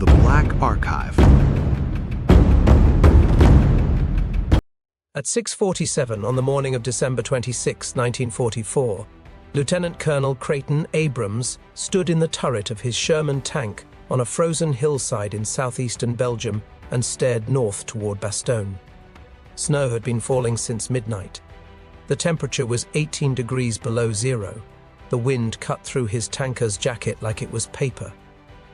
The Black Archive. At 6:47 on the morning of December 26, 1944, Lieutenant Colonel Creighton Abrams stood in the turret of his Sherman tank on a frozen hillside in southeastern Belgium and stared north toward Bastogne. Snow had been falling since midnight. The temperature was 18 degrees below zero. The wind cut through his tanker's jacket like it was paper.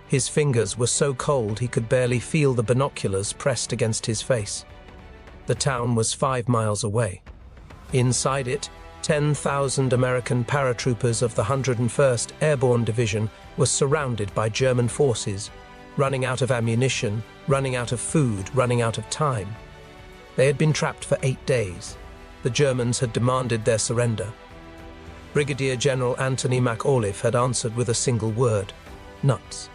His fingers were so cold he could barely feel the binoculars pressed against his face. The town was 5 miles away. Inside it, 10,000 American paratroopers of the 101st Airborne Division were surrounded by German forces, running out of ammunition, running out of food, running out of time. They had been trapped for 8 days. The Germans had demanded their surrender. Brigadier General Anthony MacAuliffe had answered with a single word: nuts.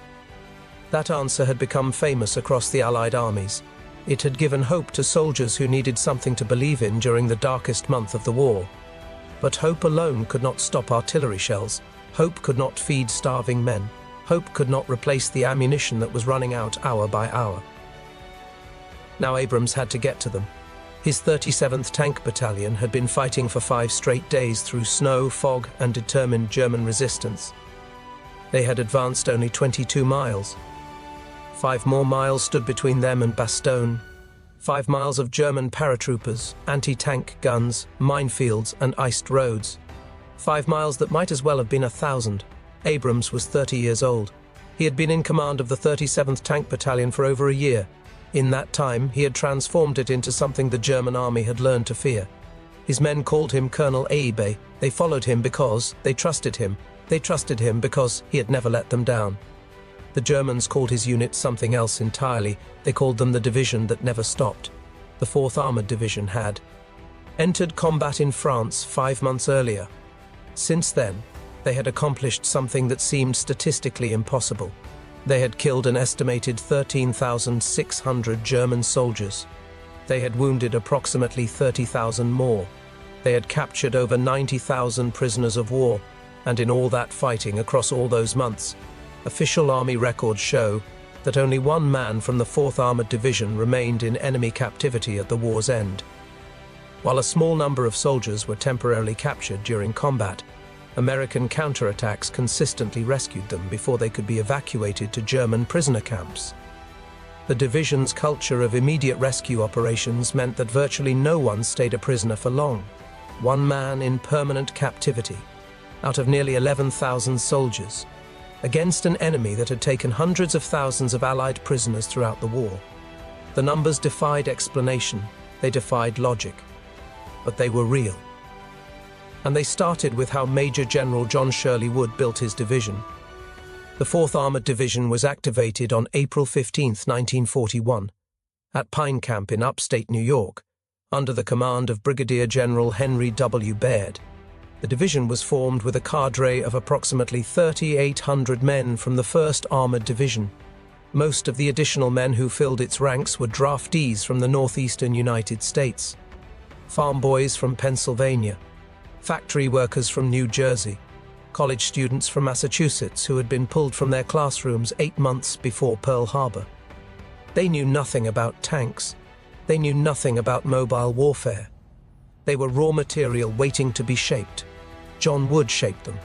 That answer had become famous across the Allied armies. It had given hope to soldiers who needed something to believe in during the darkest month of the war. But hope alone could not stop artillery shells. Hope could not feed starving men. Hope could not replace the ammunition that was running out hour by hour. Now Abrams had to get to them. His 37th Tank Battalion had been fighting for 5 straight days through snow, fog, and determined German resistance. They had advanced only 22 miles. 5 more miles stood between them and Bastogne. 5 miles of German paratroopers, anti-tank guns, minefields, and iced roads. 5 miles that might as well have been 1,000. Abrams was 30 years old. He had been in command of the 37th Tank Battalion for over a year. In that time, he had transformed it into something the German army had learned to fear. His men called him Colonel Abe. They followed him because they trusted him. They trusted him because he had never let them down. The Germans called his unit something else entirely. They called them the division that never stopped. The 4th Armored Division had entered combat in France 5 months earlier. Since then, they had accomplished something that seemed statistically impossible. They had killed an estimated 13,600 German soldiers. They had wounded approximately 30,000 more. They had captured over 90,000 prisoners of war, and in all that fighting across all those months, official army records show that only 1 man from the 4th Armored Division remained in enemy captivity at the war's end. While a small number of soldiers were temporarily captured during combat, American counterattacks consistently rescued them before they could be evacuated to German prisoner camps. The division's culture of immediate rescue operations meant that virtually no one stayed a prisoner for long. 1 man in permanent captivity, out of nearly 11,000 soldiers, against an enemy that had taken hundreds of thousands of Allied prisoners throughout the war. The numbers defied explanation, they defied logic, but they were real. And they started with how Major General John Shirley Wood built his division. The 4th Armored Division was activated on April 15, 1941, at Pine Camp in upstate New York, under the command of Brigadier General Henry W. Baird. The division was formed with a cadre of approximately 3,800 men from the 1st Armored Division. Most of the additional men who filled its ranks were draftees from the northeastern United States, farm boys from Pennsylvania, factory workers from New Jersey, college students from Massachusetts who had been pulled from their classrooms 8 months before Pearl Harbor. They knew nothing about tanks. They knew nothing about mobile warfare. They were raw material waiting to be shaped. John Wood shaped them.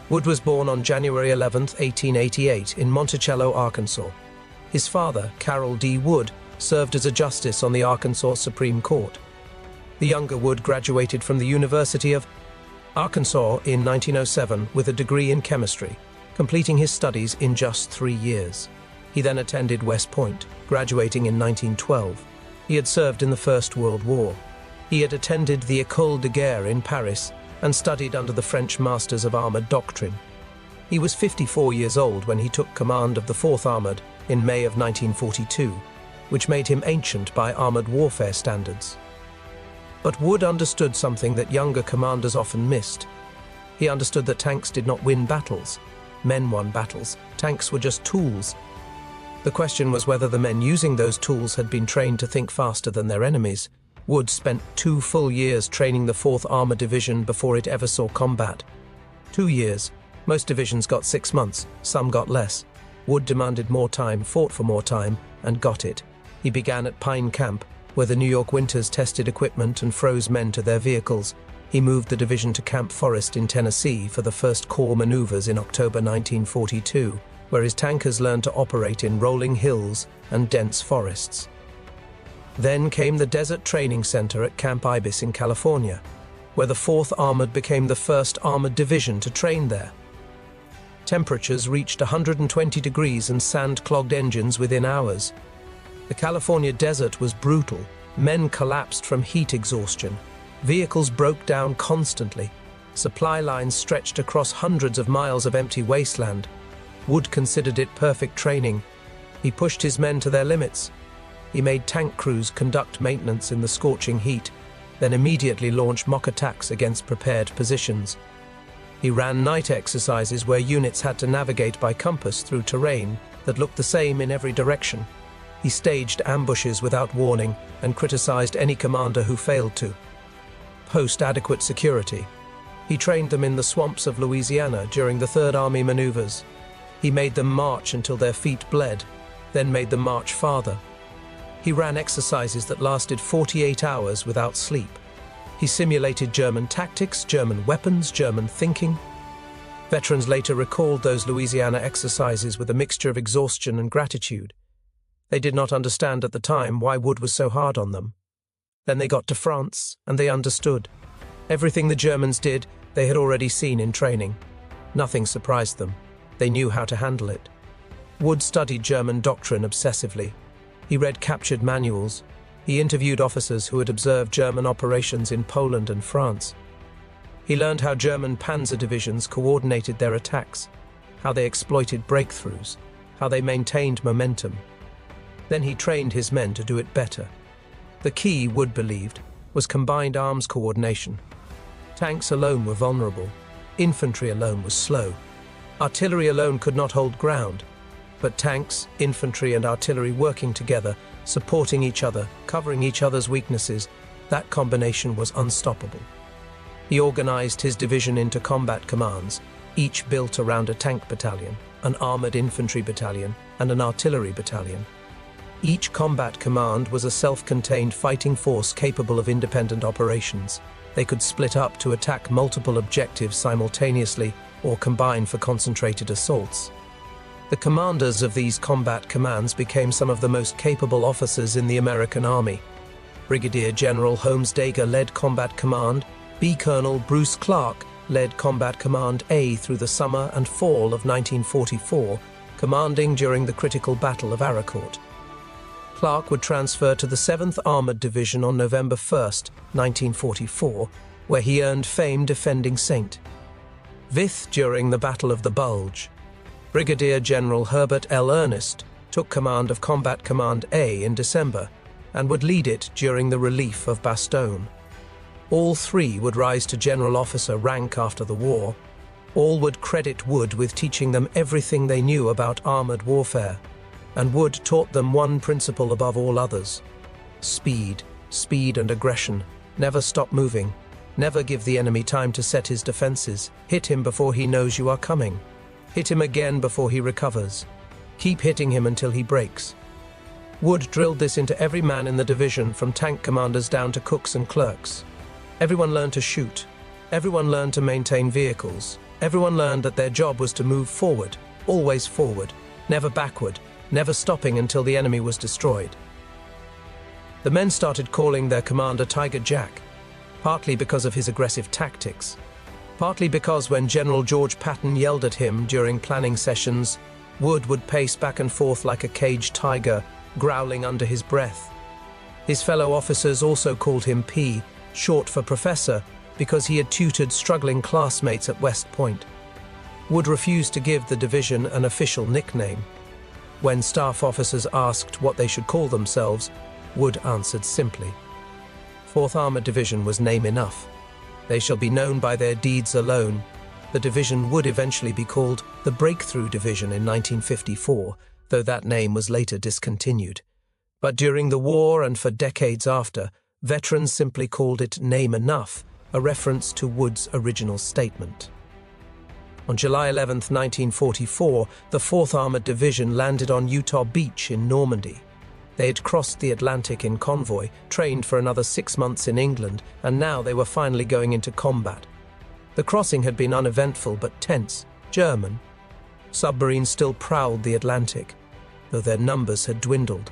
Wood was born on January 11, 1888, in Monticello, Arkansas. His father, Carroll D. Wood, served as a justice on the Arkansas Supreme Court. The younger Wood graduated from the University of Arkansas in 1907 with a degree in chemistry, completing his studies in just 3 years. He then attended West Point, graduating in 1912. He had served in the First World War. He had attended the École de Guerre in Paris and studied under the French Masters of Armored Doctrine. He was 54 years old when he took command of the 4th Armored in May of 1942, which made him ancient by armored warfare standards. But Wood understood something that younger commanders often missed. He understood that tanks did not win battles. Men won battles. Tanks were just tools. The question was whether the men using those tools had been trained to think faster than their enemies. Wood spent 2 full years training the 4th Armored Division before it ever saw combat. 2 years. Most divisions got 6 months, some got less. Wood demanded more time, fought for more time, and got it. He began at Pine Camp, where the New York winters tested equipment and froze men to their vehicles. He moved the division to Camp Forest in Tennessee for the first Corps maneuvers in October 1942, where his tankers learned to operate in rolling hills and dense forests. Then came the Desert Training Center at Camp Ibis in California, where the 4th Armored became the first armored division to train there. Temperatures reached 120 degrees and sand-clogged engines within hours. The California desert was brutal. Men collapsed from heat exhaustion. Vehicles broke down constantly. Supply lines stretched across hundreds of miles of empty wasteland. Wood considered it perfect training. He pushed his men to their limits. He made tank crews conduct maintenance in the scorching heat, then immediately launched mock attacks against prepared positions. He ran night exercises where units had to navigate by compass through terrain that looked the same in every direction. He staged ambushes without warning and criticized any commander who failed to post adequate security. He trained them in the swamps of Louisiana during the Third Army maneuvers. He made them march until their feet bled, then made them march farther. He ran exercises that lasted 48 hours without sleep. He simulated German tactics, German weapons, German thinking. Veterans later recalled those Louisiana exercises with a mixture of exhaustion and gratitude. They did not understand at the time why Wood was so hard on them. Then they got to France, and they understood. Everything the Germans did, they had already seen in training. Nothing surprised them. They knew how to handle it. Wood studied German doctrine obsessively. He read captured manuals. He interviewed officers who had observed German operations in Poland and France. He learned how German panzer divisions coordinated their attacks, how they exploited breakthroughs, how they maintained momentum. Then he trained his men to do it better. The key, Wood believed, was combined arms coordination. Tanks alone were vulnerable. Infantry alone was slow. Artillery alone could not hold ground. But tanks, infantry, and artillery working together, supporting each other, covering each other's weaknesses, that combination was unstoppable. He organized his division into combat commands, each built around a tank battalion, an armored infantry battalion, and an artillery battalion. Each combat command was a self-contained fighting force capable of independent operations. They could split up to attack multiple objectives simultaneously or combine for concentrated assaults. The commanders of these combat commands became some of the most capable officers in the American Army. Brigadier General Holmes Dager led Combat Command. B. Colonel Bruce Clark led Combat Command A through the summer and fall of 1944, commanding during the critical Battle of Aracourt. Clark would transfer to the 7th Armored Division on November 1, 1944, where he earned fame defending St. Vith during the Battle of the Bulge. Brigadier General Herbert L. Ernest took command of Combat Command A in December and would lead it during the relief of Bastogne. All three would rise to general officer rank after the war. All would credit Wood with teaching them everything they knew about armored warfare. And Wood taught them one principle above all others: speed, speed and aggression. Never stop moving. Never give the enemy time to set his defenses. Hit him before he knows you are coming. Hit him again before he recovers. Keep hitting him until he breaks. Wood drilled this into every man in the division, from tank commanders down to cooks and clerks. Everyone learned to shoot. Everyone learned to maintain vehicles. Everyone learned that their job was to move forward, always forward, never backward, never stopping until the enemy was destroyed. The men started calling their commander Tiger Jack, partly because of his aggressive tactics, partly because when General George Patton yelled at him during planning sessions, Wood would pace back and forth like a caged tiger, growling under his breath. His fellow officers also called him P, short for professor, because he had tutored struggling classmates at West Point. Wood refused to give the division an official nickname. When staff officers asked what they should call themselves, Wood answered simply, 4th Armored Division was name enough. They shall be known by their deeds alone. The division would eventually be called the Breakthrough Division in 1954, though that name was later discontinued. But during the war and for decades after, veterans simply called it Name Enough, a reference to Wood's original statement. On July 11, 1944, the 4th Armored Division landed on Utah Beach in Normandy. They had crossed the Atlantic in convoy, trained for another 6 months in England, and now they were finally going into combat. The crossing had been uneventful but tense. German submarines still prowled the Atlantic, though their numbers had dwindled.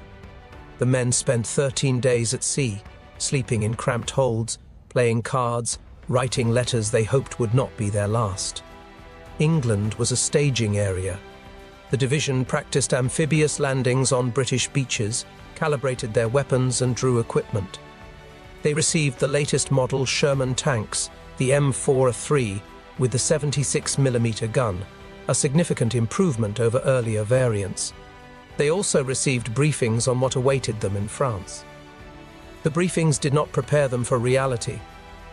The men spent 13 days at sea, sleeping in cramped holds, playing cards, writing letters they hoped would not be their last. England was a staging area. The division practiced amphibious landings on British beaches, calibrated their weapons and drew equipment. They received the latest model Sherman tanks, the M4A3, with the 76mm gun, a significant improvement over earlier variants. They also received briefings on what awaited them in France. The briefings did not prepare them for reality.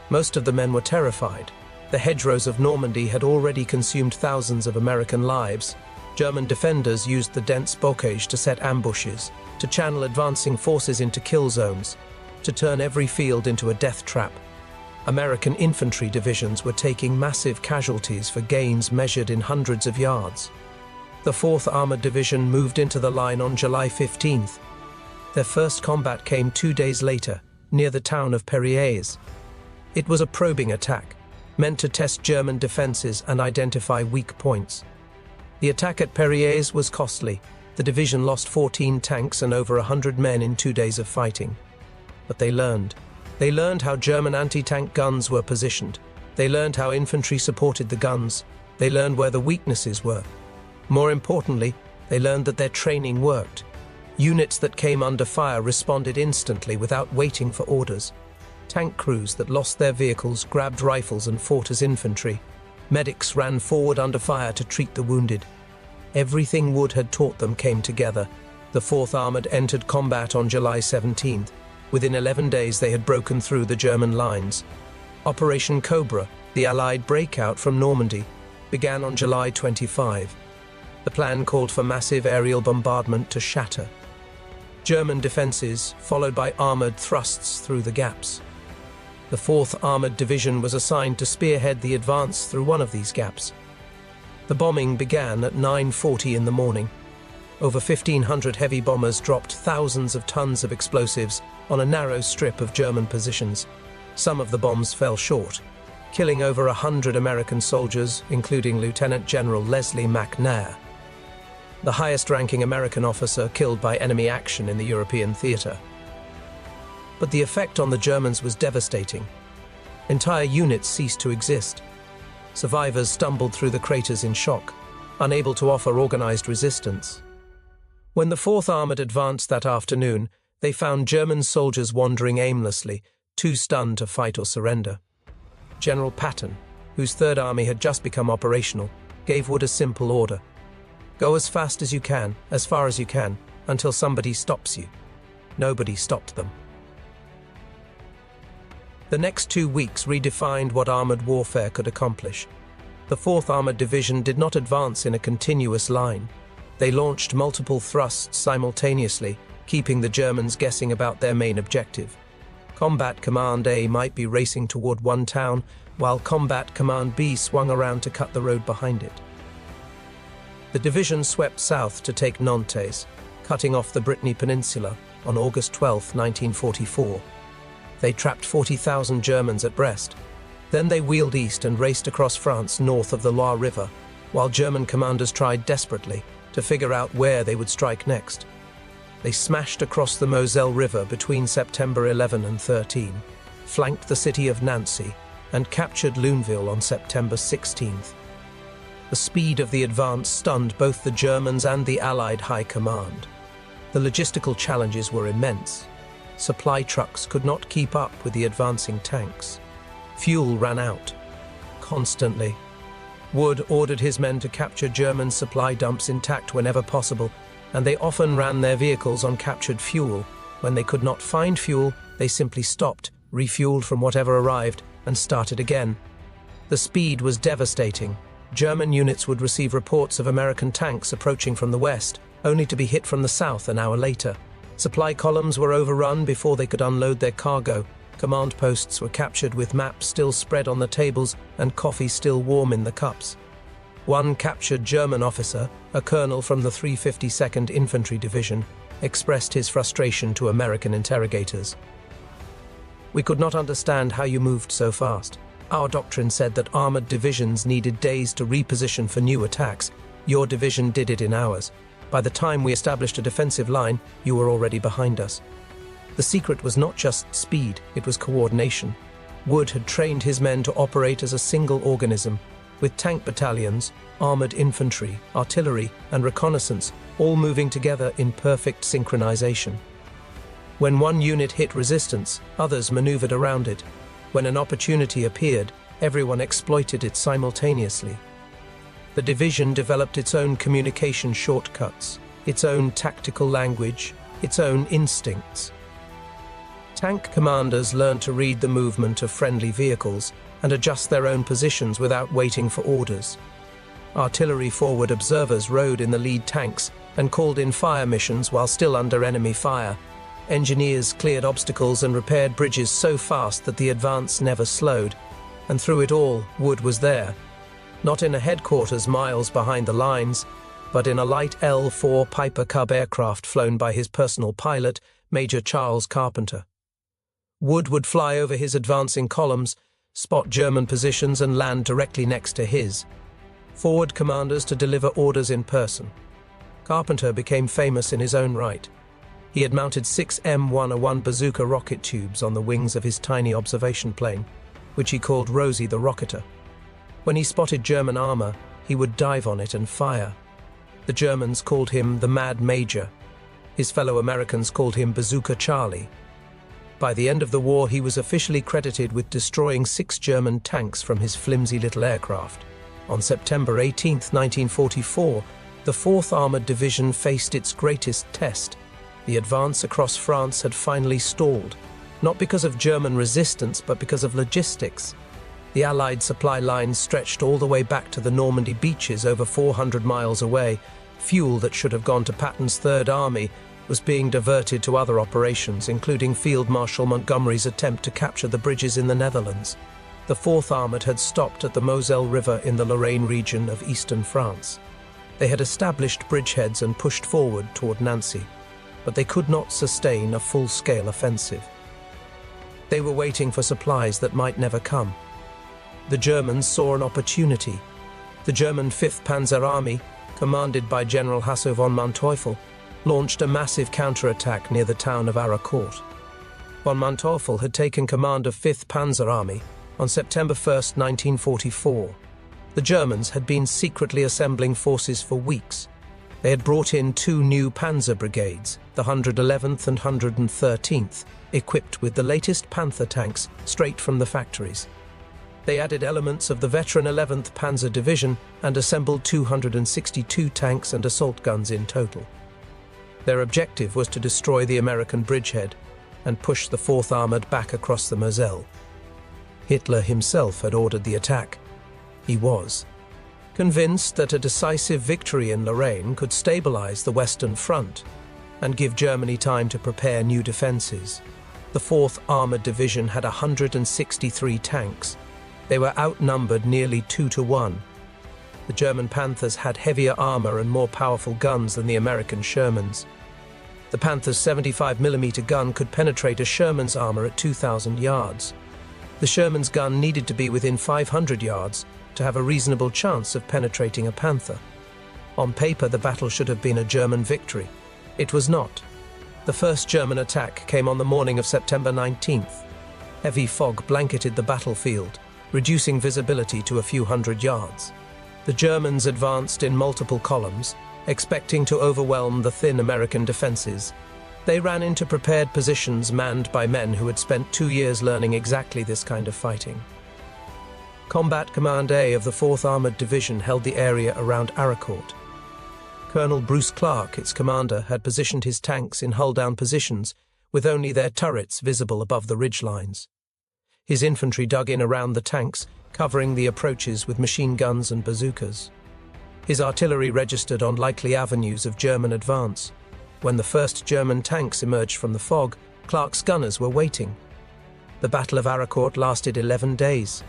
Most of the men were terrified. The hedgerows of Normandy had already consumed thousands of American lives. German defenders used the dense bocage to set ambushes, to channel advancing forces into kill zones, to turn every field into a death trap. American infantry divisions were taking massive casualties for gains measured in hundreds of yards. The 4th Armored Division moved into the line on July 15th. Their first combat came 2 days later, near the town of Perriers. It was a probing attack, meant to test German defenses and identify weak points. The attack at Perriers was costly. The division lost 14 tanks and over 100 men in 2 days of fighting. But they learned. They learned how German anti-tank guns were positioned. They learned how infantry supported the guns. They learned where the weaknesses were. More importantly, they learned that their training worked. Units that came under fire responded instantly without waiting for orders. Tank crews that lost their vehicles grabbed rifles and fought as infantry. Medics ran forward under fire to treat the wounded. Everything Wood had taught them came together. The 4th Armored entered combat on July 17th. Within 11 days they had broken through the German lines. Operation Cobra, the Allied breakout from Normandy, began on July 25. The plan called for massive aerial bombardment to shatter German defenses, followed by armored thrusts through the gaps. The 4th Armored Division was assigned to spearhead the advance through one of these gaps. The bombing began at 9:40 in the morning. Over 1,500 heavy bombers dropped thousands of tons of explosives on a narrow strip of German positions. Some of the bombs fell short, killing over 100 American soldiers, including Lieutenant General Leslie McNair, the highest-ranking American officer killed by enemy action in the European theater. But the effect on the Germans was devastating. Entire units ceased to exist. Survivors stumbled through the craters in shock, unable to offer organized resistance. When the 4th Armored advanced that afternoon, they found German soldiers wandering aimlessly, too stunned to fight or surrender. General Patton, whose 3rd Army had just become operational, gave Wood a simple order: go as fast as you can, as far as you can, until somebody stops you. Nobody stopped them. The next 2 weeks redefined what armored warfare could accomplish. The 4th Armored Division did not advance in a continuous line. They launched multiple thrusts simultaneously, keeping the Germans guessing about their main objective. Combat Command A might be racing toward one town, while Combat Command B swung around to cut the road behind it. The division swept south to take Nantes, cutting off the Brittany Peninsula on August 12, 1944. They trapped 40,000 Germans at Brest. Then they wheeled east and raced across France north of the Loire River, while German commanders tried desperately to figure out where they would strike next. They smashed across the Moselle River between September 11 and 13, flanked the city of Nancy, and captured Luneville on September 16th. The speed of the advance stunned both the Germans and the Allied High Command. The logistical challenges were immense. Supply trucks could not keep up with the advancing tanks. Fuel ran out constantly. Wood ordered his men to capture German supply dumps intact whenever possible, and they often ran their vehicles on captured fuel. When they could not find fuel, they simply stopped, refueled from whatever arrived, and started again. The speed was devastating. German units would receive reports of American tanks approaching from the west, only to be hit from the south an hour later. Supply columns were overrun before they could unload their cargo. Command posts were captured with maps still spread on the tables and coffee still warm in the cups. One captured German officer, a colonel from the 352nd Infantry Division, expressed his frustration to American interrogators. "We could not understand how you moved so fast. Our doctrine said that armored divisions needed days to reposition for new attacks. Your division did it in hours. By the time we established a defensive line, you were already behind us." The secret was not just speed, it was coordination. Wood had trained his men to operate as a single organism, with tank battalions, armored infantry, artillery, and reconnaissance all moving together in perfect synchronization. When one unit hit resistance, others maneuvered around it. When an opportunity appeared, everyone exploited it simultaneously. The division developed its own communication shortcuts, its own tactical language, its own instincts. Tank commanders learned to read the movement of friendly vehicles and adjust their own positions without waiting for orders. Artillery forward observers rode in the lead tanks and called in fire missions while still under enemy fire. Engineers cleared obstacles and repaired bridges so fast that the advance never slowed, and through it all, Wood was there. Not in a headquarters miles behind the lines, but in a light L-4 Piper Cub aircraft flown by his personal pilot, Major Charles Carpenter. Wood would fly over his advancing columns, spot German positions and land directly next to his. Forward commanders to deliver orders in person. Carpenter became famous in his own right. He had mounted 6 M101 bazooka rocket tubes on the wings of his tiny observation plane, which he called Rosie the Rocketer. When he spotted German armor, he would dive on it and fire. The Germans called him the Mad Major. His fellow Americans called him Bazooka Charlie. By the end of the war, he was officially credited with destroying 6 German tanks from his flimsy little aircraft. On September 18, 1944, the 4th Armored Division faced its greatest test. The advance across France had finally stalled, not because of German resistance, but because of logistics. The Allied supply lines stretched all the way back to the Normandy beaches over 400 miles away. Fuel that should have gone to Patton's Third Army was being diverted to other operations, including Field Marshal Montgomery's attempt to capture the bridges in the Netherlands. The 4th Armored had stopped at the Moselle River in the Lorraine region of eastern France. They had established bridgeheads and pushed forward toward Nancy, but they could not sustain a full-scale offensive. They were waiting for supplies that might never come. The Germans saw an opportunity. The German 5th Panzer Army, commanded by General Hasso von Manteuffel, launched a massive counterattack near the town of Aracourt. Von Manteuffel had taken command of 5th Panzer Army on September 1, 1944. The Germans had been secretly assembling forces for weeks. They had brought in 2 new panzer brigades, the 111th and 113th, equipped with the latest Panther tanks straight from the factories. They added elements of the veteran 11th Panzer Division and assembled 262 tanks and assault guns in total. Their objective was to destroy the American bridgehead and push the 4th Armored back across the Moselle. Hitler himself had ordered the attack. He was convinced that a decisive victory in Lorraine could stabilize the Western Front and give Germany time to prepare new defenses. The 4th Armored Division had 163 tanks. They were outnumbered nearly 2-1. The German Panthers had heavier armor and more powerful guns than the American Shermans. The Panther's 75mm gun could penetrate a Sherman's armor at 2,000 yards. The Sherman's gun needed to be within 500 yards to have a reasonable chance of penetrating a Panther. On paper, the battle should have been a German victory. It was not. The first German attack came on the morning of September 19th. Heavy fog blanketed the battlefield, reducing visibility to a few hundred yards. The Germans advanced in multiple columns, expecting to overwhelm the thin American defenses. They ran into prepared positions manned by men who had spent 2 years learning exactly this kind of fighting. Combat Command A of the 4th Armored Division held the area around Aracourt. Colonel Bruce Clark, its commander, had positioned his tanks in hull-down positions, with only their turrets visible above the ridgelines. His infantry dug in around the tanks, covering the approaches with machine guns and bazookas. His artillery registered on likely avenues of German advance. When the first German tanks emerged from the fog, Clark's gunners were waiting. The Battle of Aracourt lasted 11 days.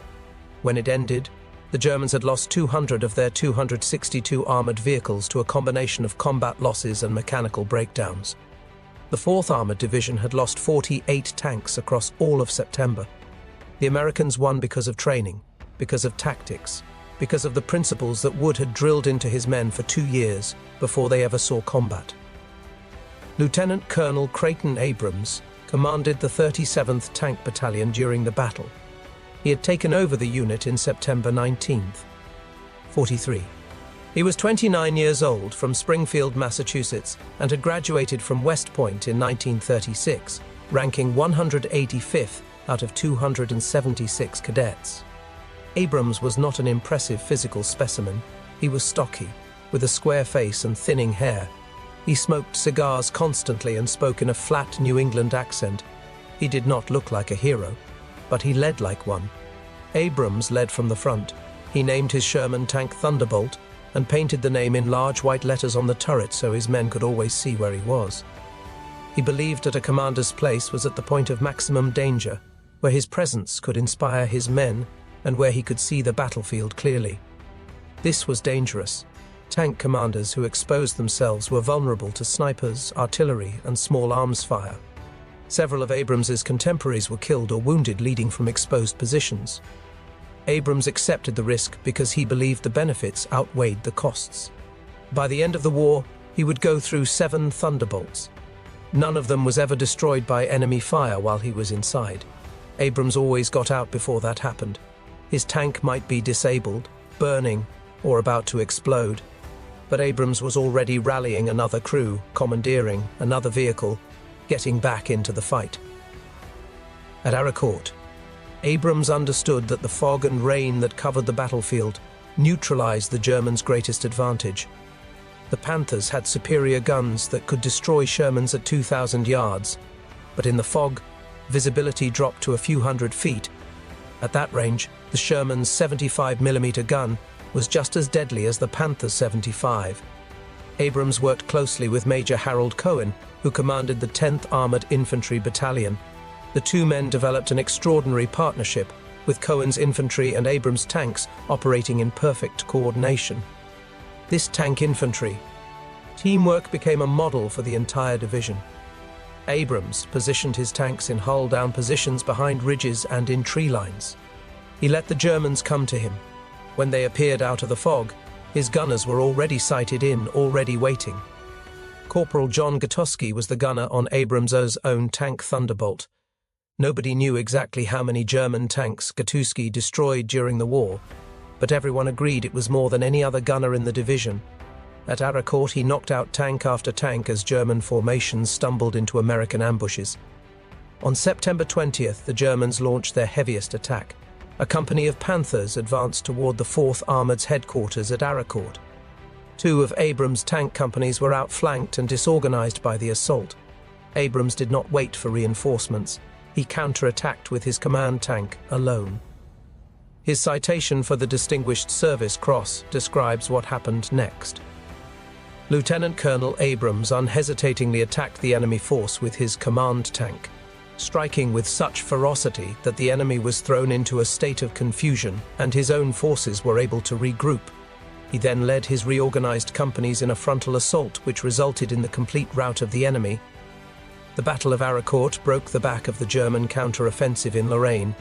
When it ended, The Germans had lost 200 of their 262 armored vehicles to a combination of combat losses and mechanical breakdowns. The 4th Armored Division had lost 48 tanks across all of September. The Americans won because of training, because of tactics, because of the principles that Wood had drilled into his men for 2 years before they ever saw combat. Lieutenant Colonel Creighton Abrams commanded the 37th Tank Battalion during the battle. He had taken over the unit in September 1943. He was 29 years old, from Springfield, Massachusetts, and had graduated from West Point in 1936, ranking 185th out of 276 cadets. Abrams was not an impressive physical specimen. He was stocky, with a square face and thinning hair. He smoked cigars constantly and spoke in a flat New England accent. He did not look like a hero, but he led like one. Abrams led from the front. He named his Sherman tank Thunderbolt and painted the name in large white letters on the turret so his men could always see where he was. He believed that a commander's place was at the point of maximum danger, where his presence could inspire his men and where he could see the battlefield clearly. This was dangerous. Tank commanders who exposed themselves were vulnerable to snipers, artillery, and small arms fire. Several of Abrams's contemporaries were killed or wounded leading from exposed positions. Abrams accepted the risk because he believed the benefits outweighed the costs. By the end of the war, he would go through 7 Thunderbolts. None of them was ever destroyed by enemy fire while he was inside. Abrams always got out before that happened. His tank might be disabled, burning, or about to explode, but Abrams was already rallying another crew, commandeering another vehicle, getting back into the fight. At Aracourt, Abrams understood that the fog and rain that covered the battlefield neutralized the Germans' greatest advantage. The Panthers had superior guns that could destroy Shermans at 2,000 yards, but in the fog, visibility dropped to a few hundred feet. At that range, the Sherman's 75mm gun was just as deadly as the Panther's 75. Abrams worked closely with Major Harold Cohen, who commanded the 10th Armored Infantry Battalion. The two men developed an extraordinary partnership, with Cohen's infantry and Abrams' tanks operating in perfect coordination. This tank infantry teamwork became a model for the entire division. Abrams positioned his tanks in hull-down positions behind ridges and in tree lines. He let the Germans come to him. When they appeared out of the fog, his gunners were already sighted in, already waiting. Corporal John Gutowski was the gunner on Abrams's own tank Thunderbolt. Nobody knew exactly how many German tanks Gutowski destroyed during the war, but everyone agreed it was more than any other gunner in the division. At Aracourt, he knocked out tank after tank as German formations stumbled into American ambushes. On September 20th, the Germans launched their heaviest attack. A company of Panthers advanced toward the 4th Armored's headquarters at Aracourt. 2 of Abrams' tank companies were outflanked and disorganized by the assault. Abrams did not wait for reinforcements. He counterattacked with his command tank alone. His citation for the Distinguished Service Cross describes what happened next. Lieutenant Colonel Abrams unhesitatingly attacked the enemy force with his command tank, striking with such ferocity that the enemy was thrown into a state of confusion and his own forces were able to regroup. He then led his reorganized companies in a frontal assault which resulted in the complete rout of the enemy. The Battle of Aracourt broke the back of the German counter-offensive in Lorraine.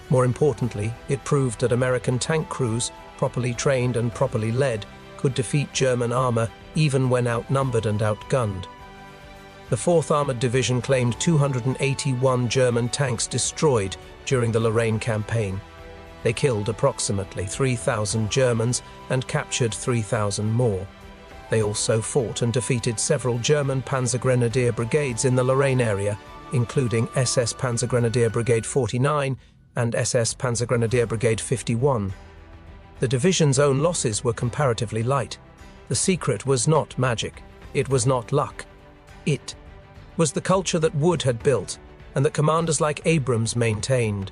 More importantly, it proved that American tank crews, properly trained and properly led, could defeat German armor even when outnumbered and outgunned. The 4th Armored Division claimed 281 German tanks destroyed during the Lorraine campaign. They killed approximately 3,000 Germans and captured 3,000 more. They also fought and defeated several German Panzergrenadier brigades in the Lorraine area, including SS Panzergrenadier Brigade 49 and SS Panzergrenadier Brigade 51. The division's own losses were comparatively light. The secret was not magic. It was not luck. It was the culture that Wood had built and that commanders like Abrams maintained.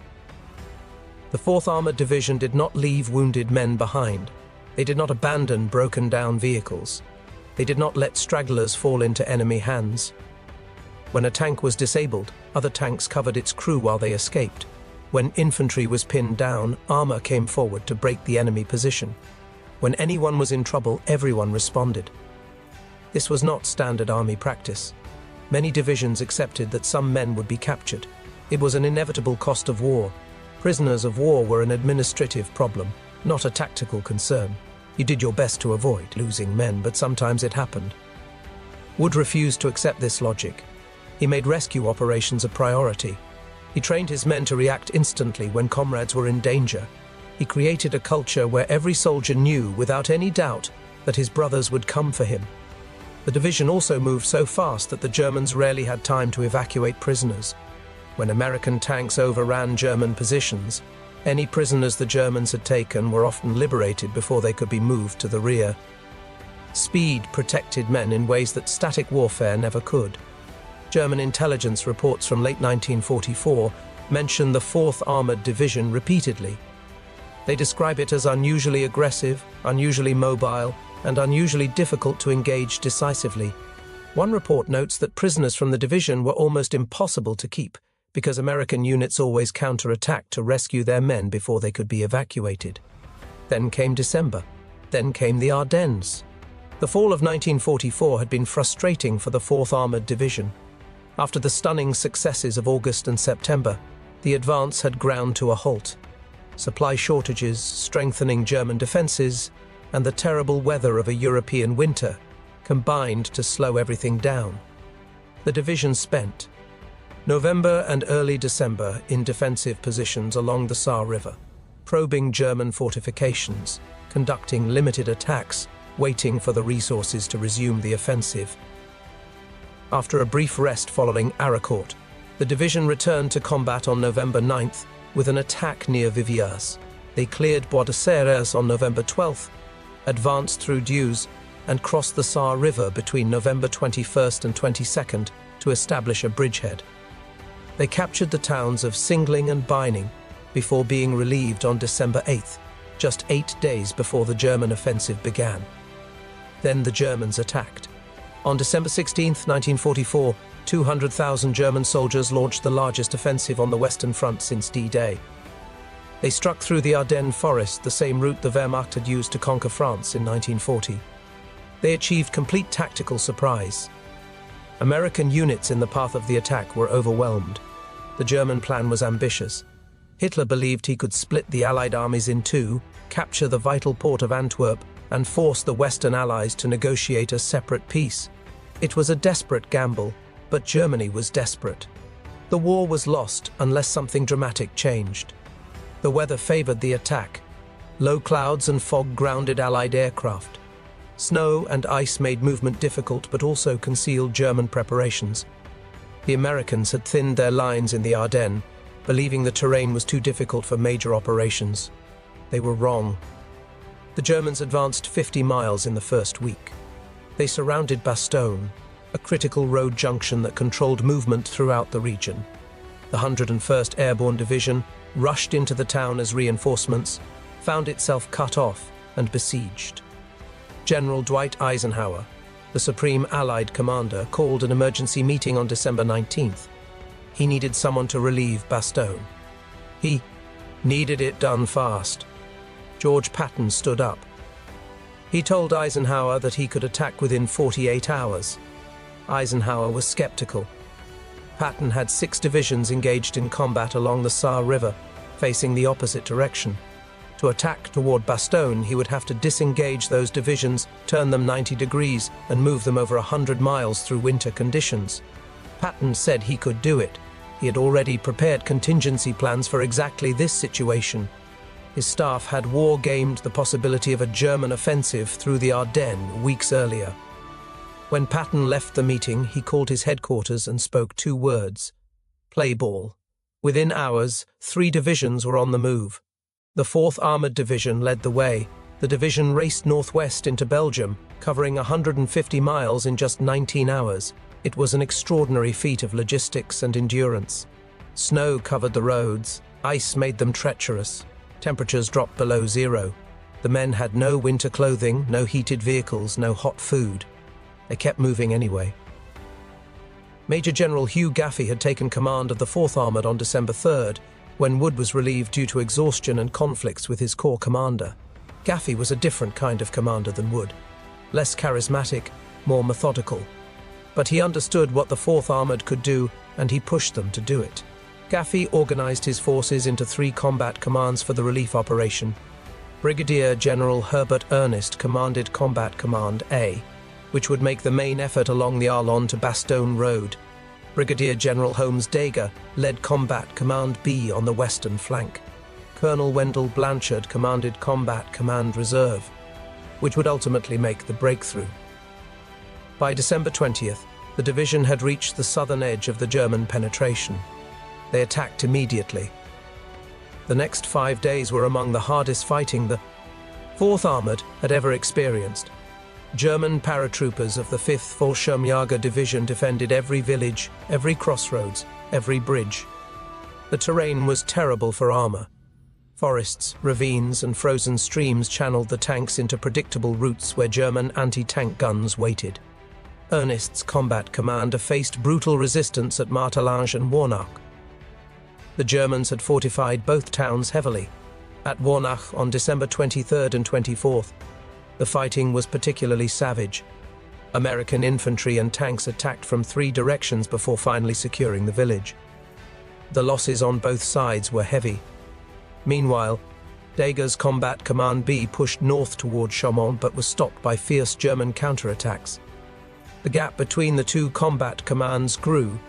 The 4th Armored Division did not leave wounded men behind. They did not abandon broken-down vehicles. They did not let stragglers fall into enemy hands. When a tank was disabled, other tanks covered its crew while they escaped. When infantry was pinned down, armor came forward to break the enemy position. When anyone was in trouble, everyone responded. This was not standard army practice. Many divisions accepted that some men would be captured. It was an inevitable cost of war. Prisoners of war were an administrative problem, not a tactical concern. You did your best to avoid losing men, but sometimes it happened. Wood refused to accept this logic. He made rescue operations a priority. He trained his men to react instantly when comrades were in danger. He created a culture where every soldier knew without any doubt that his brothers would come for him. The division also moved so fast that the Germans rarely had time to evacuate prisoners. When American tanks overran German positions, any prisoners the Germans had taken were often liberated before they could be moved to the rear. Speed protected men in ways that static warfare never could. German intelligence reports from late 1944 mention the 4th Armored Division repeatedly. They describe it as unusually aggressive, unusually mobile, and unusually difficult to engage decisively. One report notes that prisoners from the division were almost impossible to keep because American units always counterattacked to rescue their men before they could be evacuated. Then came December. Then came the Ardennes. The fall of 1944 had been frustrating for the 4th Armored Division. After the stunning successes of August and September, the advance had ground to a halt. Supply shortages, strengthening German defenses, and the terrible weather of a European winter combined to slow everything down. The division spent November and early December in defensive positions along the Saar River, probing German fortifications, conducting limited attacks, waiting for the resources to resume the offensive. After a brief rest following Aracourt, the division returned to combat on November 9th with an attack near Viviers. They cleared Bois de Serres on November 12th, advanced through Dieuze, and crossed the Saar River between November 21st and 22nd to establish a bridgehead. They captured the towns of Singling and Beining before being relieved on December 8th, just 8 days before the German offensive began. Then the Germans attacked. On December 16, 1944, 200,000 German soldiers launched the largest offensive on the Western Front since D-Day. They struck through the Ardennes forest, the same route the Wehrmacht had used to conquer France in 1940. They achieved complete tactical surprise. American units in the path of the attack were overwhelmed. The German plan was ambitious. Hitler believed he could split the Allied armies in two, capture the vital port of Antwerp, and force the Western Allies to negotiate a separate peace. It was a desperate gamble, but Germany was desperate. The war was lost unless something dramatic changed. The weather favored the attack. Low clouds and fog grounded Allied aircraft. Snow and ice made movement difficult but also concealed German preparations. The Americans had thinned their lines in the Ardennes, believing the terrain was too difficult for major operations. They were wrong. The Germans advanced 50 miles in the first week. They surrounded Bastogne, a critical road junction that controlled movement throughout the region. The 101st Airborne Division rushed into the town as reinforcements, found itself cut off and besieged. General Dwight Eisenhower, the Supreme Allied Commander, called an emergency meeting on December 19th. He needed someone to relieve Bastogne. He needed it done fast. George Patton stood up. He told Eisenhower that he could attack within 48 hours. Eisenhower was skeptical. Patton had 6 divisions engaged in combat along the Saar River, facing the opposite direction. To attack toward Bastogne, he would have to disengage those divisions, turn them 90 degrees, and move them over 100 miles through winter conditions. Patton said he could do it. He had already prepared contingency plans for exactly this situation. His staff had war-gamed the possibility of a German offensive through the Ardennes weeks earlier. When Patton left the meeting, he called his headquarters and spoke 2 words: play ball. Within hours, 3 divisions were on the move. The 4th Armored Division led the way. The division raced northwest into Belgium, covering 150 miles in just 19 hours. It was an extraordinary feat of logistics and endurance. Snow covered the roads, ice made them treacherous. Temperatures dropped below 0. The men had no winter clothing, no heated vehicles, no hot food. They kept moving anyway. Major General Hugh Gaffey had taken command of the 4th Armoured on December 3rd, when Wood was relieved due to exhaustion and conflicts with his corps commander. Gaffey was a different kind of commander than Wood, less charismatic, more methodical. But he understood what the 4th Armored could do, and he pushed them to do it. Gaffey organized his forces into 3 combat commands for the relief operation. Brigadier General Herbert Ernest commanded Combat Command A, which would make the main effort along the Arlon to Bastogne Road. Brigadier General Holmes Dagger led Combat Command B on the western flank. Colonel Wendell Blanchard commanded Combat Command Reserve, which would ultimately make the breakthrough. By December 20th, the division had reached the southern edge of the German penetration. They attacked immediately. The next 5 days were among the hardest fighting the 4th Armored had ever experienced. German paratroopers of the 5th Fallschirmjäger Division defended every village, every crossroads, every bridge. The terrain was terrible for armor. Forests, ravines, and frozen streams channeled the tanks into predictable routes where German anti-tank guns waited. Ernest's combat commander faced brutal resistance at Martelange and Warnach. The Germans had fortified both towns heavily. At Warnach on December 23rd and 24th, the fighting was particularly savage. American infantry and tanks attacked from 3 directions before finally securing the village. The losses on both sides were heavy. Meanwhile, Dagger's Combat Command B pushed north toward Chaumont but was stopped by fierce German counterattacks. The gap between the 2 combat commands grew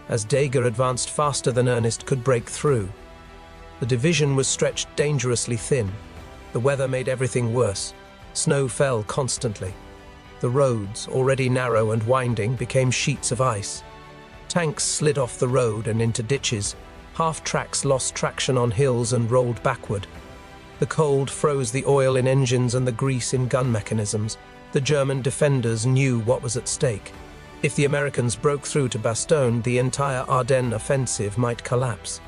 as Dagger advanced faster than Ernest could break through. The division was stretched dangerously thin. The weather made everything worse. Snow fell constantly. The roads, already narrow and winding, became sheets of ice. Tanks slid off the road and into ditches. Half-tracks lost traction on hills and rolled backward. The cold froze the oil in engines and the grease in gun mechanisms. The German defenders knew what was at stake. If the Americans broke through to Bastogne, the entire Ardennes offensive might collapse.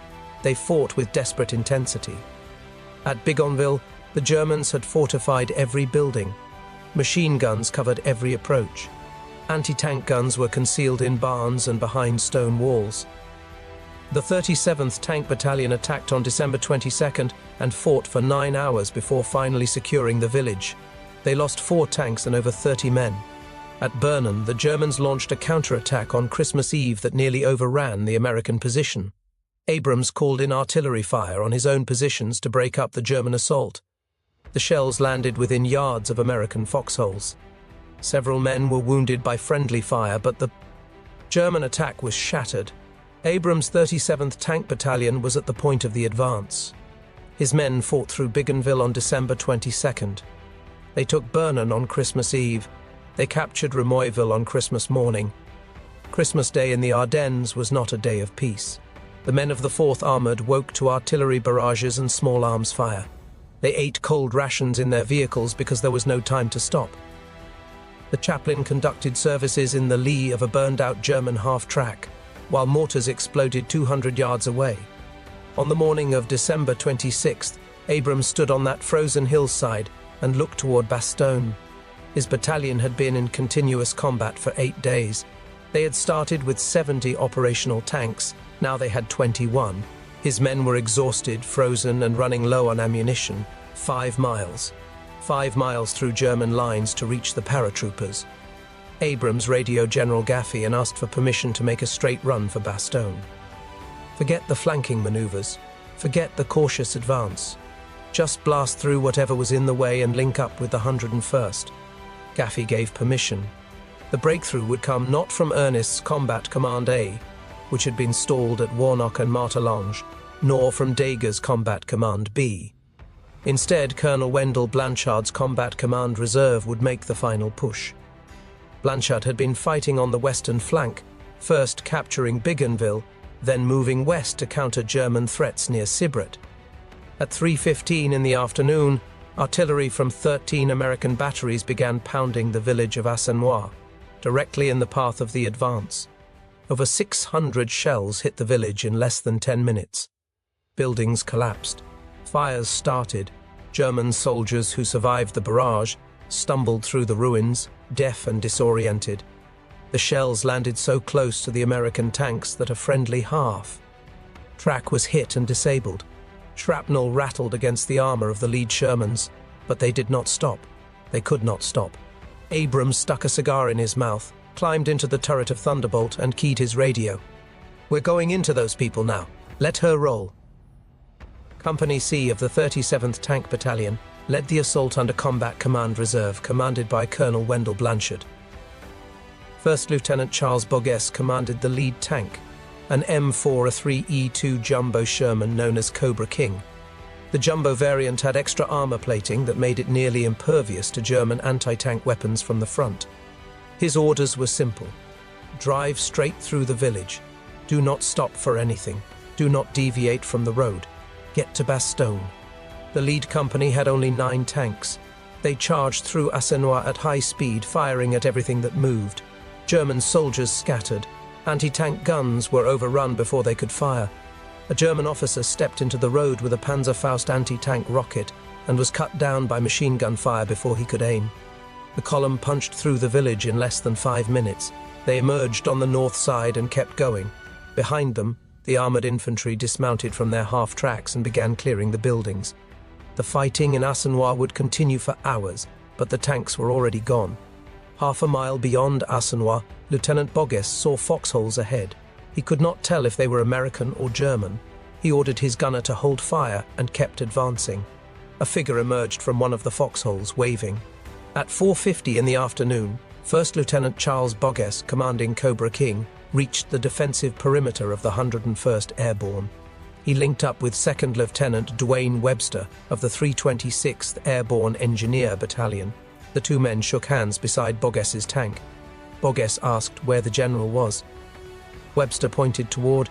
They fought with desperate intensity. At Bigonville, the Germans had fortified every building. Machine guns covered every approach. Anti-tank guns were concealed in barns and behind stone walls. The 37th Tank Battalion attacked on December 22nd and fought for 9 hours before finally securing the village. They lost 4 tanks and over 30 men. At Bernan, the Germans launched a counterattack on Christmas Eve that nearly overran the American position. Abrams called in artillery fire on his own positions to break up the German assault. The shells landed within yards of American foxholes. Several men were wounded by friendly fire, but the German attack was shattered. Abrams' 37th Tank Battalion was at the point of the advance. His men fought through Bigonville on December 22nd. They took Bernan on Christmas Eve. They captured Remoyville on Christmas morning. Christmas Day in the Ardennes was not a day of peace. The men of the 4th Armored woke to artillery barrages and small arms fire. They ate cold rations in their vehicles because there was no time to stop. The chaplain conducted services in the lee of a burned-out German half-track, while mortars exploded 200 yards away. On the morning of December 26th, Abrams stood on that frozen hillside and looked toward Bastogne. His battalion had been in continuous combat for 8 days. They had started with 70 operational tanks, now they had 21. His men were exhausted, frozen, and running low on ammunition. 5 miles. 5 miles through German lines to reach the paratroopers. Abrams radioed General Gaffey and asked for permission to make a straight run for Bastogne. Forget the flanking maneuvers. Forget the cautious advance. Just blast through whatever was in the way and link up with the 101st. Gaffey gave permission. The breakthrough would come not from Ernest's Combat Command A, which had been stalled at Warnock and Martelange, nor from Dagger's Combat Command B. Instead, Colonel Wendell Blanchard's Combat Command Reserve would make the final push. Blanchard had been fighting on the western flank, first capturing Bigonville, then moving west to counter German threats near Sibret. At 3:15 in the afternoon, artillery from 13 American batteries began pounding the village of Assenois, directly in the path of the advance. Over 600 shells hit the village in less than 10 minutes. Buildings collapsed. Fires started. German soldiers who survived the barrage stumbled through the ruins, deaf and disoriented. The shells landed so close to the American tanks that a friendly half Track was hit and disabled. Shrapnel rattled against the armor of the lead Shermans, but they did not stop. They could not stop. Abrams stuck a cigar in his mouth, climbed into the turret of Thunderbolt, and keyed his radio. "We're going into those people now. Let her roll." Company C of the 37th Tank Battalion led the assault under Combat Command Reserve, commanded by Colonel Wendell Blanchard. First Lieutenant Charles Bogues commanded the lead tank, an M4A3E2 jumbo Sherman known as Cobra King. The jumbo variant had extra armor plating that made it nearly impervious to German anti-tank weapons from the front. His orders were simple: drive straight through the village. Do not stop for anything. Do not deviate from the road. Get to Bastogne. The lead company had only 9 tanks. They charged through Assenois at high speed, firing at everything that moved. German soldiers scattered. Anti-tank guns were overrun before they could fire. A German officer stepped into the road with a Panzerfaust anti-tank rocket and was cut down by machine gun fire before he could aim. The column punched through the village in less than 5 minutes. They emerged on the north side and kept going. Behind them, the armored infantry dismounted from their half-tracks and began clearing the buildings. The fighting in Assenois would continue for hours, but the tanks were already gone. Half a mile beyond Assenois, Lieutenant Bogues saw foxholes ahead. He could not tell if they were American or German. He ordered his gunner to hold fire and kept advancing. A figure emerged from one of the foxholes, waving. At 4:50 in the afternoon, First Lieutenant Charles Bogues, commanding Cobra King, reached the defensive perimeter of the 101st Airborne. He linked up with 2nd Lieutenant Dwayne Webster of the 326th Airborne Engineer Battalion. The two men shook hands beside Bogues's tank. Bogues asked where the general was. Webster pointed toward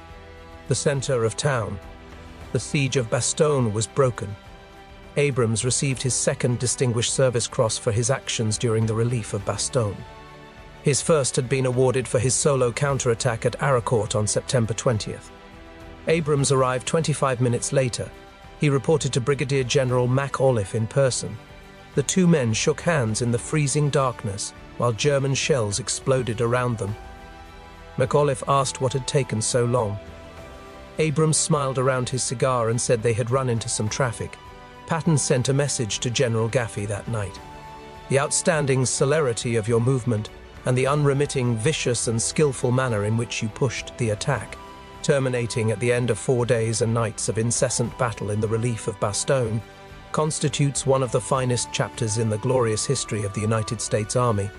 the center of town. The siege of Bastogne was broken. Abrams received his 2nd Distinguished Service Cross for his actions during the relief of Bastogne. His first had been awarded for his solo counterattack at Aracourt on September 20th. Abrams arrived 25 minutes later. He reported to Brigadier General MacAuliffe in person. The two men shook hands in the freezing darkness while German shells exploded around them. MacAuliffe asked what had taken so long. Abrams smiled around his cigar and said they had run into some traffic. Patton sent a message to General Gaffey that night. "The outstanding celerity of your movement and the unremitting, vicious and skillful manner in which you pushed the attack, terminating at the end of 4 days and nights of incessant battle in the relief of Bastogne, constitutes one of the finest chapters in the glorious history of the United States Army."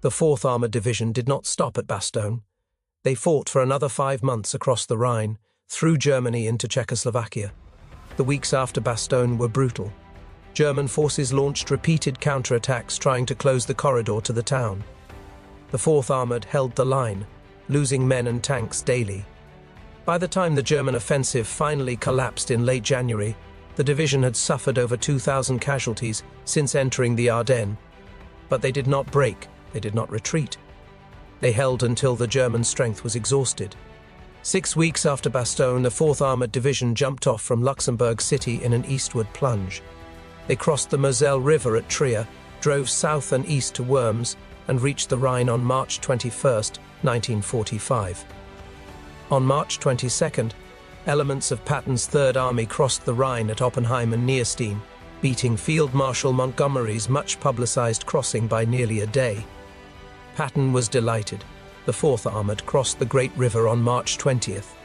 The 4th Armored Division did not stop at Bastogne. They fought for another 5 months across the Rhine, through Germany into Czechoslovakia. The weeks after Bastogne were brutal. German forces launched repeated counterattacks trying to close the corridor to the town. The 4th Armored held the line, losing men and tanks daily. By the time the German offensive finally collapsed in late January, the division had suffered over 2,000 casualties since entering the Ardennes. But they did not break, they did not retreat. They held until the German strength was exhausted. 6 weeks after Bastogne, the 4th Armored Division jumped off from Luxembourg City in an eastward plunge. They crossed the Moselle River at Trier, drove south and east to Worms, and reached the Rhine on March 21, 1945. On March 22nd, elements of Patton's Third Army crossed the Rhine at Oppenheim and Nierstein, beating Field Marshal Montgomery's much-publicized crossing by nearly a day. Patton was delighted. The 4th Armored crossed the Great River on March 20th.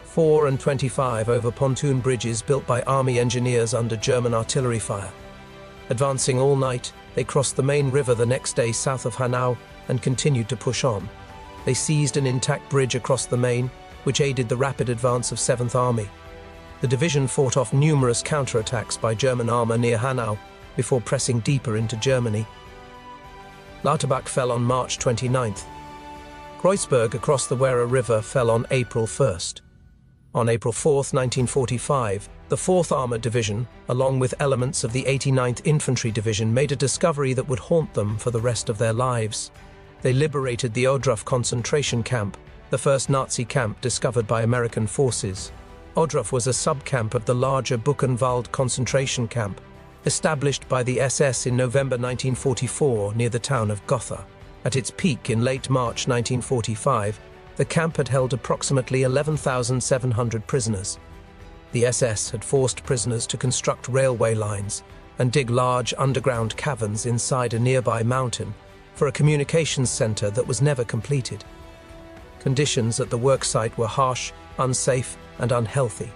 4 and 25 over pontoon bridges built by Army engineers under German artillery fire. Advancing all night, they crossed the main river the next day south of Hanau and continued to push on. They seized an intact bridge across the Main, which aided the rapid advance of 7th Army. The division fought off numerous counterattacks by German armor near Hanau before pressing deeper into Germany. Lauterbach fell on March 29th. Kreuzberg across the Werra River fell on April 1st. On April 4, 1945, the 4th Armored Division, along with elements of the 89th Infantry Division, made a discovery that would haunt them for the rest of their lives. They liberated the Ohrdruf concentration camp, the first Nazi camp discovered by American forces. Ohrdruf was a subcamp of the larger Buchenwald concentration camp, established by the SS in November 1944 near the town of Gotha. At its peak in late March 1945, The camp had held approximately 11,700 prisoners. The SS had forced prisoners to construct railway lines and dig large underground caverns inside a nearby mountain for a communications center that was never completed. Conditions at the worksite were harsh, unsafe, and unhealthy.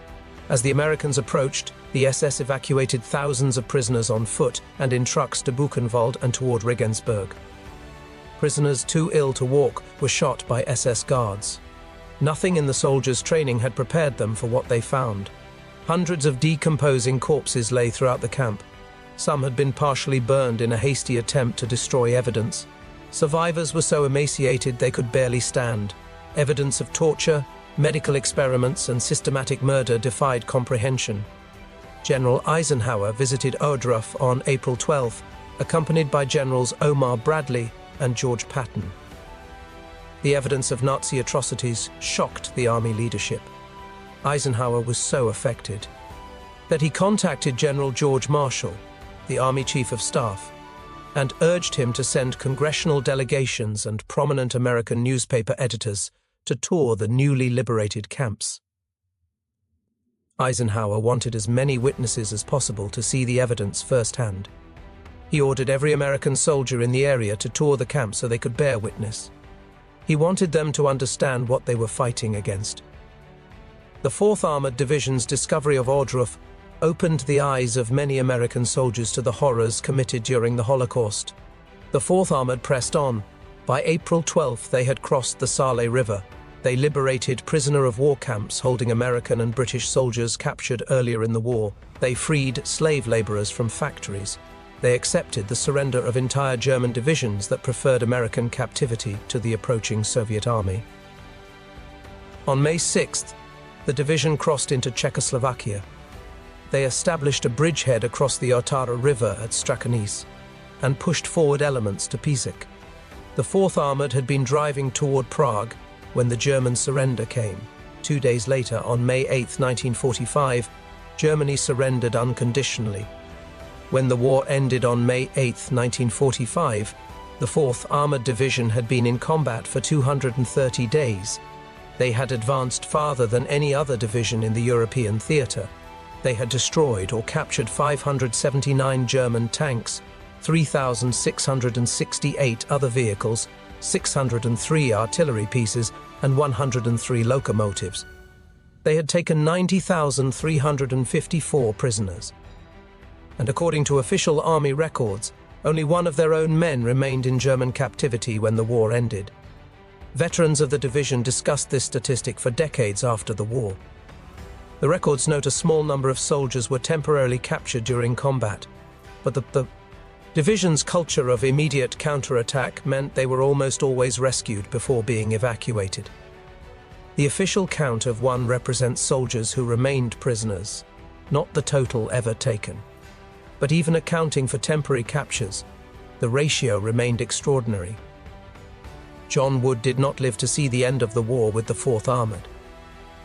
As the Americans approached, the SS evacuated thousands of prisoners on foot and in trucks to Buchenwald and toward Regensburg. Prisoners too ill to walk were shot by SS guards. Nothing in the soldiers' training had prepared them for what they found. Hundreds of decomposing corpses lay throughout the camp. Some had been partially burned in a hasty attempt to destroy evidence. Survivors were so emaciated they could barely stand. Evidence of torture, medical experiments, and systematic murder defied comprehension. General Eisenhower visited Ohrdruf on April 12, accompanied by Generals Omar Bradley and George Patton. The evidence of Nazi atrocities shocked the army leadership. Eisenhower was so affected that he contacted General George Marshall, the Army Chief of Staff, and urged him to send congressional delegations and prominent American newspaper editors to tour the newly liberated camps. Eisenhower wanted as many witnesses as possible to see the evidence firsthand. He ordered every American soldier in the area to tour the camp so they could bear witness. He wanted them to understand what they were fighting against. The 4th Armored Division's discovery of Ohrdruf opened the eyes of many American soldiers to the horrors committed during the Holocaust. The 4th Armored pressed on. By April 12, they had crossed the Saale River. They liberated prisoner-of-war camps holding American and British soldiers captured earlier in the war. They freed slave laborers from factories. They accepted the surrender of entire German divisions that preferred American captivity to the approaching Soviet army. On May 6th, the division crossed into Czechoslovakia. They established a bridgehead across the Otara River at Strakonice and pushed forward elements to Písek. The 4th Armored had been driving toward Prague when the German surrender came. 2 days later, on May 8, 1945, Germany surrendered unconditionally. When the war ended on May 8, 1945, the 4th Armored Division had been in combat for 230 days. They had advanced farther than any other division in the European theater. They had destroyed or captured 579 German tanks, 3,668 other vehicles, 603 artillery pieces, and 103 locomotives. They had taken 90,354 prisoners. And according to official army records, only one of their own men remained in German captivity when the war ended. Veterans of the division discussed this statistic for decades after the war. The records note a small number of soldiers were temporarily captured during combat, but the division's culture of immediate counterattack meant they were almost always rescued before being evacuated. The official count of 1 represents soldiers who remained prisoners, not the total ever taken. But even accounting for temporary captures, the ratio remained extraordinary. John Wood did not live to see the end of the war with the 4th Armored.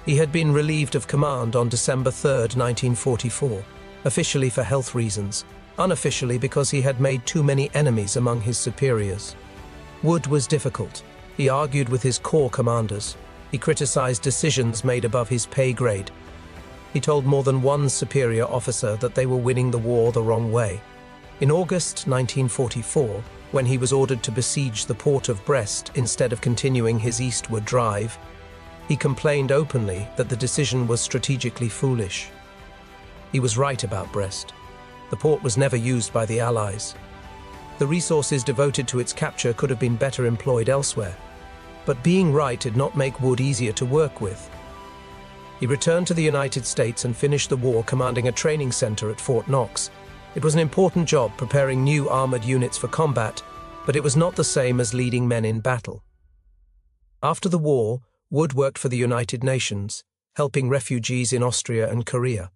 He had been relieved of command on December 3, 1944, officially for health reasons, unofficially because he had made too many enemies among his superiors. Wood was difficult. He argued with his corps commanders. He criticized decisions made above his pay grade. He told more than one superior officer that they were winning the war the wrong way. In August 1944, when he was ordered to besiege the port of Brest instead of continuing his eastward drive, he complained openly that the decision was strategically foolish. He was right about Brest. The port was never used by the Allies. The resources devoted to its capture could have been better employed elsewhere. But being right did not make Wood easier to work with. He returned to the United States and finished the war commanding a training center at Fort Knox. It was an important job preparing new armored units for combat, but it was not the same as leading men in battle. After the war, Wood worked for the United Nations, helping refugees in Austria and Korea.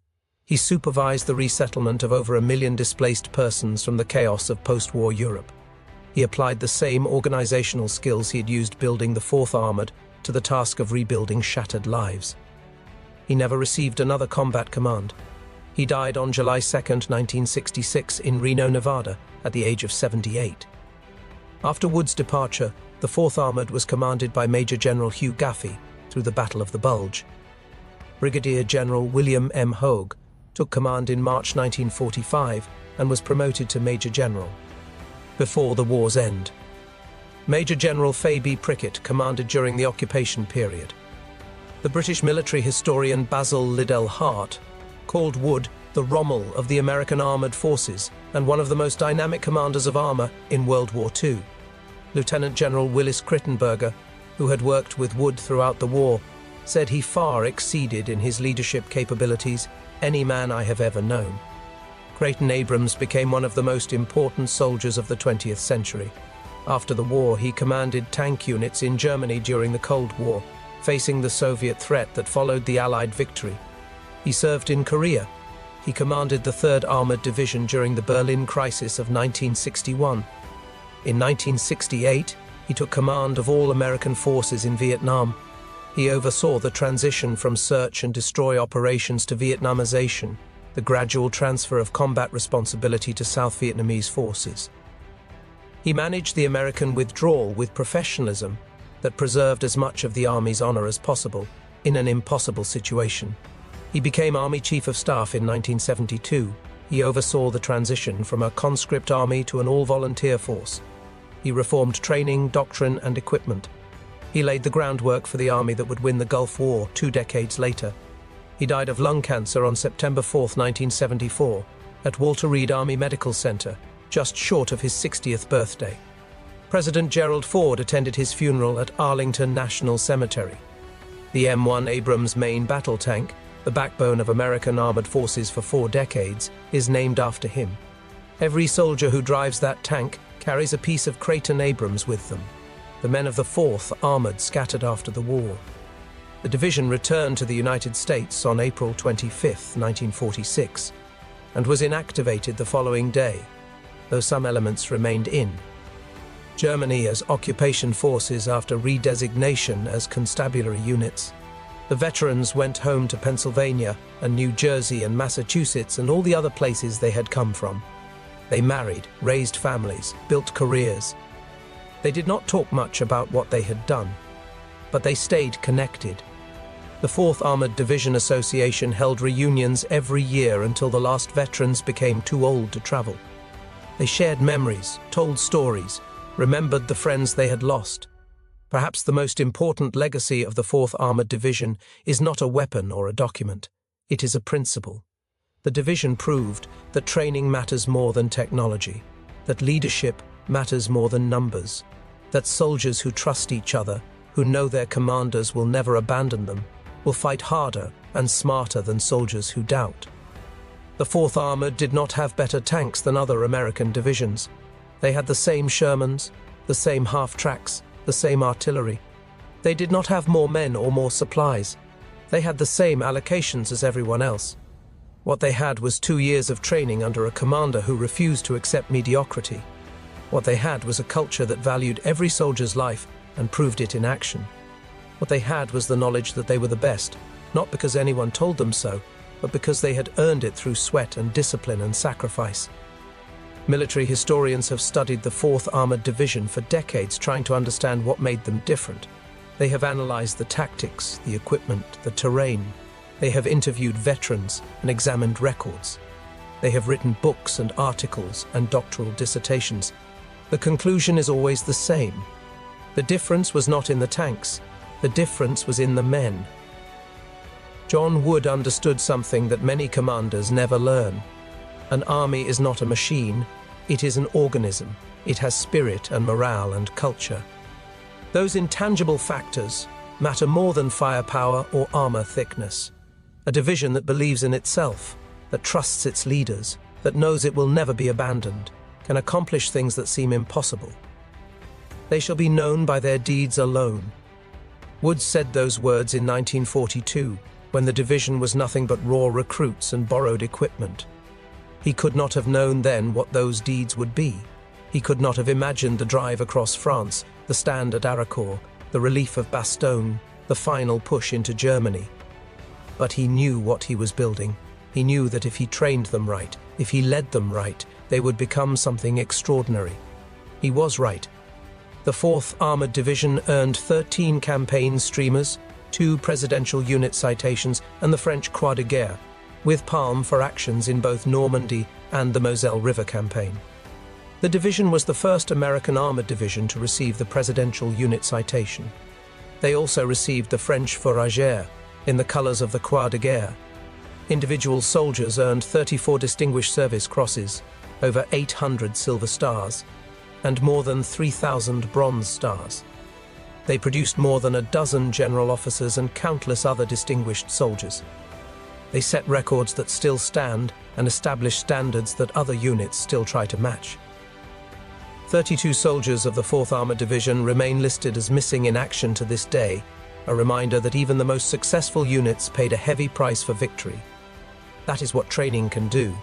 He supervised the resettlement of over 1 million displaced persons from the chaos of post-war Europe. He applied the same organizational skills he had used building the 4th Armored to the task of rebuilding shattered lives. He never received another combat command. He died on July 2, 1966 in Reno, Nevada, at the age of 78. After Wood's departure, The 4th Armored was commanded by Major General Hugh Gaffey through the Battle of the Bulge. Brigadier General William M. Hogue took command in March 1945 and was promoted to Major General. Before the war's end, Major General Fay B. Prickett commanded during the occupation period. The British military historian Basil Liddell Hart called Wood the Rommel of the American armored forces and one of the most dynamic commanders of armor in World War II. Lieutenant General Willis Crittenberger, who had worked with Wood throughout the war, said he far exceeded in his leadership capabilities any man I have ever known. Creighton Abrams became one of the most important soldiers of the 20th century. After the war, he commanded tank units in Germany during the Cold War, facing the Soviet threat that followed the Allied victory. He served in Korea. He commanded the 3rd Armored Division during the Berlin Crisis of 1961. In 1968, he took command of all American forces in Vietnam. He oversaw the transition from search and destroy operations to Vietnamization, the gradual transfer of combat responsibility to South Vietnamese forces. He managed the American withdrawal with professionalism that preserved as much of the Army's honor as possible in an impossible situation. He became Army Chief of Staff in 1972. He oversaw the transition from a conscript army to an all-volunteer force. He reformed training, doctrine, and equipment. He laid the groundwork for the army that would win the Gulf War 2 decades later. He died of lung cancer on September 4, 1974, at Walter Reed Army Medical Center, just short of his 60th birthday. President Gerald Ford attended his funeral at Arlington National Cemetery. The M1 Abrams main battle tank, the backbone of American armored forces for 4 decades, is named after him. Every soldier who drives that tank carries a piece of Creighton Abrams with them. The men of the 4th Armored scattered after the war. The division returned to the United States on April 25, 1946, and was inactivated the following day, though some elements remained in Germany as occupation forces after redesignation as constabulary units. The veterans went home to Pennsylvania and New Jersey and Massachusetts and all the other places they had come from. They married, raised families, built careers. They did not talk much about what they had done, but they stayed connected. The 4th Armored Division Association held reunions every year until the last veterans became too old to travel. They shared memories, told stories, remembered the friends they had lost. Perhaps the most important legacy of the 4th Armored Division is not a weapon or a document. It is a principle. The division proved that training matters more than technology, that leadership matters more than numbers, that soldiers who trust each other, who know their commanders will never abandon them, will fight harder and smarter than soldiers who doubt. The 4th Armored did not have better tanks than other American divisions. They had the same Shermans, the same half-tracks, the same artillery. They did not have more men or more supplies. They had the same allocations as everyone else. What they had was 2 years of training under a commander who refused to accept mediocrity. What they had was a culture that valued every soldier's life and proved it in action. What they had was the knowledge that they were the best, not because anyone told them so, but because they had earned it through sweat and discipline and sacrifice. Military historians have studied the 4th Armored Division for decades, trying to understand what made them different. They have analyzed the tactics, the equipment, the terrain. They have interviewed veterans and examined records. They have written books and articles and doctoral dissertations. The conclusion is always the same. The difference was not in the tanks. The difference was in the men. John Wood understood something that many commanders never learn. An army is not a machine, it is an organism. It has spirit and morale and culture. Those intangible factors matter more than firepower or armor thickness. A division that believes in itself, that trusts its leaders, that knows it will never be abandoned, can accomplish things that seem impossible. They shall be known by their deeds alone. Wood said those words in 1942, when the division was nothing but raw recruits and borrowed equipment. He could not have known then what those deeds would be. He could not have imagined the drive across France, the stand at Aricourt, the relief of Bastogne, the final push into Germany. But he knew what he was building. He knew that if he trained them right, if he led them right, they would become something extraordinary. He was right. The 4th Armored Division earned 13 campaign streamers, 2 presidential unit citations, and the French Croix de Guerre, with Palm for actions in both Normandy and the Moselle River campaign. The division was the first American armored division to receive the presidential unit citation. They also received the French Fourragère in the colors of the Croix de Guerre. Individual soldiers earned 34 Distinguished Service Crosses, over 800 Silver Stars, and more than 3,000 Bronze Stars. They produced more than a dozen general officers and countless other distinguished soldiers. They set records that still stand and established standards that other units still try to match. 32 soldiers of the 4th Armored Division remain listed as missing in action to this day, a reminder that even the most successful units paid a heavy price for victory. That is what training can do.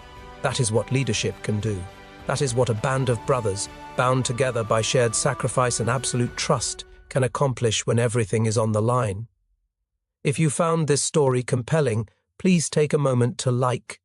That is what leadership can do. That is what a band of brothers, bound together by shared sacrifice and absolute trust, can accomplish when everything is on the line. If you found this story compelling, please take a moment to like,